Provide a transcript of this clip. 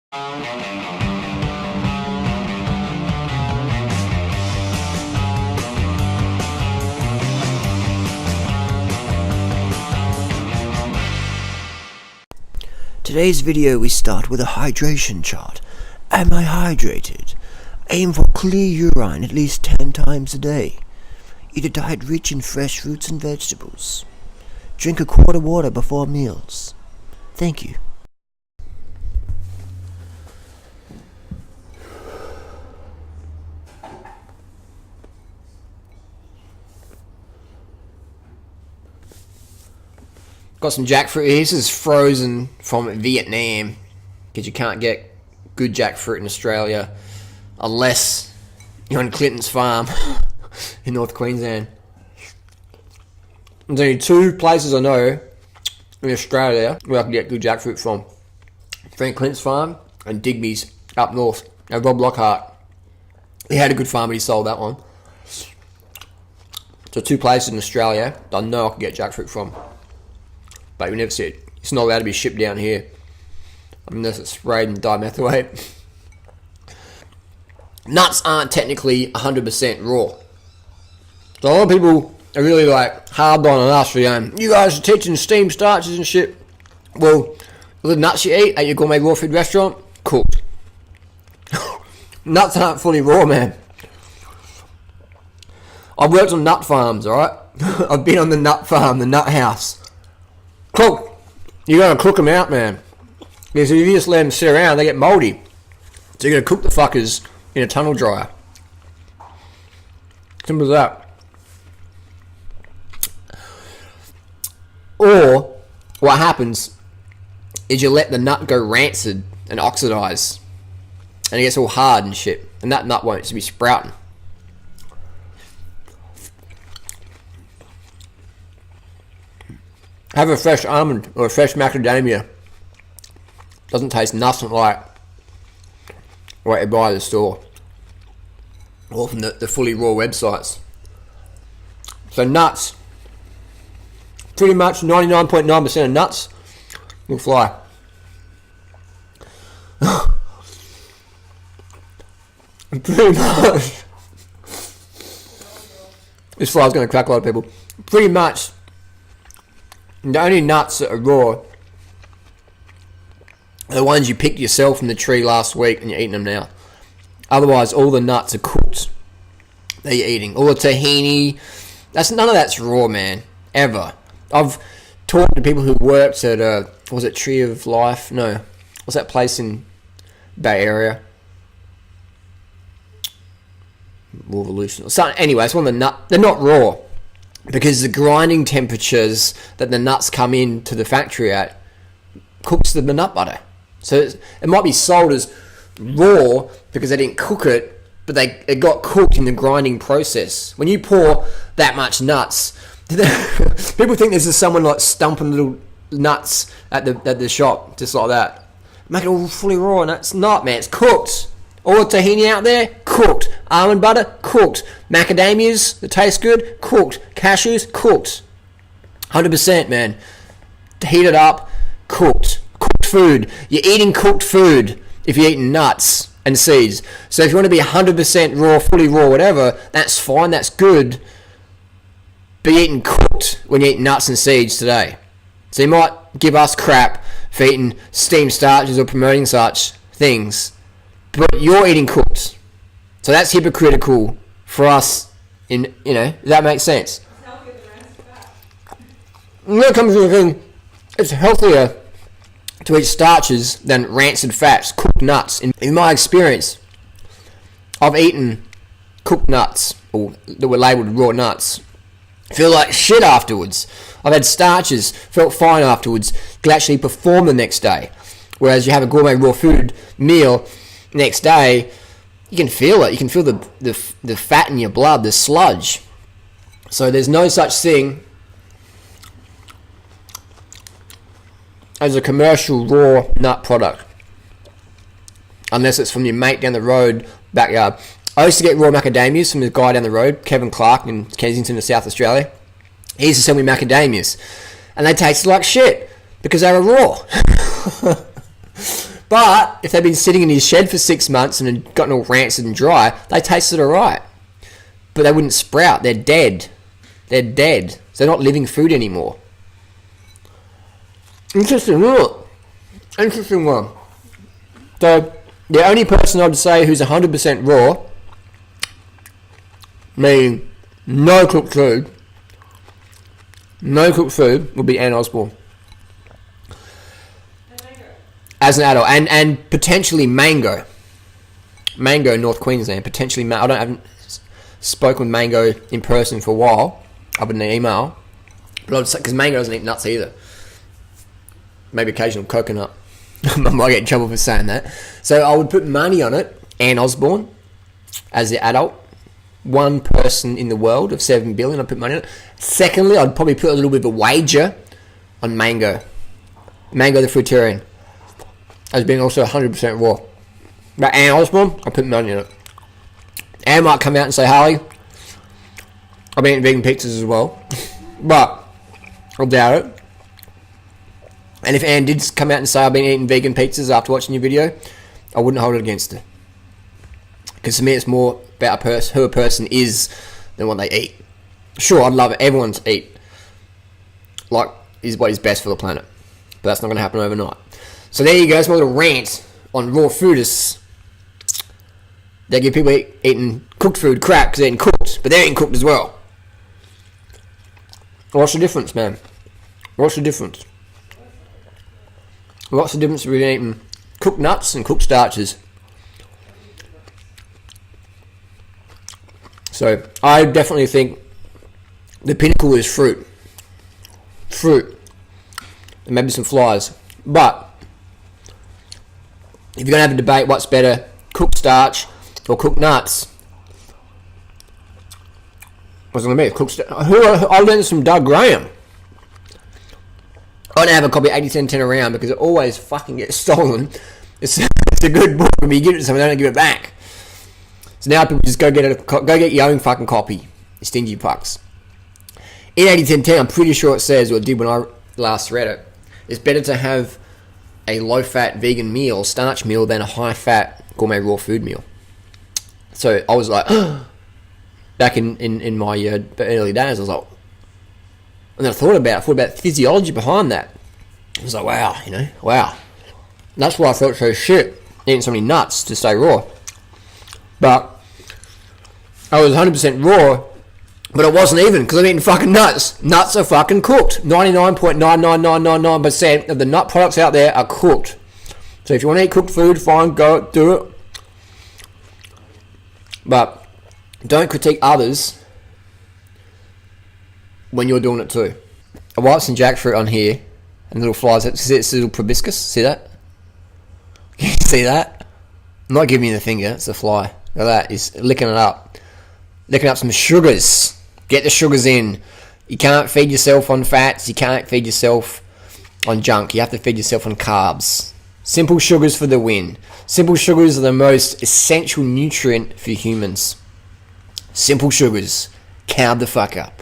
Today's video we start with a hydration chart. Am I hydrated? Aim for clear urine at least 10 times a day. Eat a diet rich in fresh fruits and vegetables. Drink a quart of water before meals. Thank you. Got some jackfruit here. This is frozen from Vietnam because you can't get good jackfruit in Australia unless you're on Clinton's farm in North Queensland. There's only two places I know in Australia where I can get good jackfruit from. Frank Clinton's farm and Digby's up north. Now Rob Lockhart, he had a good farm but he sold that one. So two places in Australia that I know I can get jackfruit from. But we never see it. It's not allowed to be shipped down here unless it's sprayed in dimethylate. Nuts aren't technically 100% raw. So a lot of people are really like hard on us for going, you guys are teaching steam starches and shit. Well, the nuts you eat at your gourmet raw food restaurant, cooked. Nuts aren't fully raw, man. I've worked on nut farms, alright? I've been on the nut farm, the nut house. Cook. You gotta cook them out, man. Because if you just let them sit around, they get moldy. So you're gonna cook the fuckers in a tunnel dryer. Simple as that. Or what happens is you let the nut go rancid and oxidize, and it gets all hard and shit, and that nut won't be sprouting. Have a fresh almond or a fresh macadamia. Doesn't taste nothing like what you buy at the store or from the fully raw websites. So nuts, pretty much 99.9% of nuts will fly. Pretty much. This fly's going to crack a lot of people. Pretty much. The only nuts that are raw are the ones you picked yourself from the tree last week and you're eating them now. Otherwise, all the nuts are cooked that you're eating. All the tahini, none of that's raw, man. Ever. I've talked to people who worked at, was it Tree of Life? No. What's that place in Bay Area? Revolution. So, anyway, it's one of the nuts. They're not raw. Because the grinding temperatures that the nuts come into the factory at cooks the nut butter. So it might be sold as raw because they didn't cook it, but it got cooked in the grinding process. When you pour that much nuts, people think this is someone like stumping little nuts at the shop, just like that. Make it all fully raw, and it's not, man. It's cooked. All the tahini out there, cooked. Almond butter, cooked. Macadamias that taste good, cooked. Cashews, cooked. 100%, man. Heat it up, cooked. Cooked food. You're eating cooked food if you're eating nuts and seeds. So if you want to be 100% raw, fully raw, whatever, that's fine, that's good. But you're eating cooked when you eat nuts and seeds today. So you might give us crap for eating steam starches or promoting such things. But you're eating cooked. So that's hypocritical for us in, does that make sense? And that comes to the thing, it's healthier to eat starches than rancid fats, cooked nuts. In my experience, I've eaten cooked nuts, or that were labelled raw nuts. I feel like shit afterwards. I've had starches, felt fine afterwards, could actually perform the next day. Whereas you have a gourmet raw food meal, next day, you can feel it. You can feel the fat in your blood, the sludge. So there's no such thing as a commercial raw nut product, unless it's from your mate down the road, backyard. I used to get raw macadamias from the guy down the road, Kevin Clark in Kensington, South Australia. He used to sell me macadamias, and they tasted like shit because they were raw. But if they've been sitting in his shed for 6 months and had gotten all rancid and dry, they tasted alright. But they wouldn't sprout. They're dead. They're dead. So they're not living food anymore. Interesting, look. Interesting one. So, the only person I'd say who's 100% raw, meaning no cooked food, would be Anne Osborne. As an adult. And potentially Mango. Mango, North Queensland. Potentially, I haven't spoken with Mango in person for a while, other than an email. But I'd say, because Mango doesn't eat nuts either. Maybe occasional coconut. I might get in trouble for saying that. So I would put money on it. Anne Osborne, as the adult. One person in the world of 7 billion, I'd put money on it. Secondly, I'd probably put a little bit of a wager on Mango. Mango the fruitarian. As being also 100% raw. But Anne Osborne, I'd put money on it. Anne might come out and say, Harley, I've been eating vegan pizzas as well. But I doubt it. And if Anne did come out and say I've been eating vegan pizzas after watching your video, I wouldn't hold it against her. Because to me it's more about who a person is than what they eat. Sure, I'd love it. Everyone to eat like is what is best for the planet. But that's not going to happen overnight. So there you go. It's my little rant on raw foodists. They give people eating cooked food crap because they're eating cooked. But they're eating cooked as well. What's the difference, man? What's the difference? What's the difference between eating cooked nuts and cooked starches? So, I definitely think the pinnacle is fruit. Fruit. And maybe some flies. But, if you're going to have a debate what's better, cooked starch or cooked nuts, what's it going to be? Cooked I learned this from Doug Graham. I don't have a copy of 80-10-10 around because it always fucking gets stolen. It's a good book, but you give it to someone, they don't give it back. So now people just go get your own fucking copy, you stingy fucks. In 80-10-10, I'm pretty sure it says, or it did when I last read it, it's better to have a low-fat vegan meal, starch meal, than a high-fat gourmet raw food meal. So I was like, back in my early days, I was like, and then I thought about the physiology behind that. I was like, wow. And that's why I felt so shit, eating so many nuts to stay raw. But I was 100% raw, but it wasn't even, because I'm eating fucking nuts. Nuts are fucking cooked. 99.99999% of the nut products out there are cooked. So if you want to eat cooked food, fine, go do it. But don't critique others when you're doing it too. I wiped some jackfruit on here, and little flies. See this little proboscis? See that? Can you see that? I'm not giving you the finger, it's a fly. Look at that, he's licking it up. Licking up some sugars. Get the sugars in. You can't feed yourself on fats, you can't feed yourself on junk. You have to feed yourself on carbs. Simple sugars for the win. Simple sugars are the most essential nutrient for humans. Simple sugars. Carb the fuck up.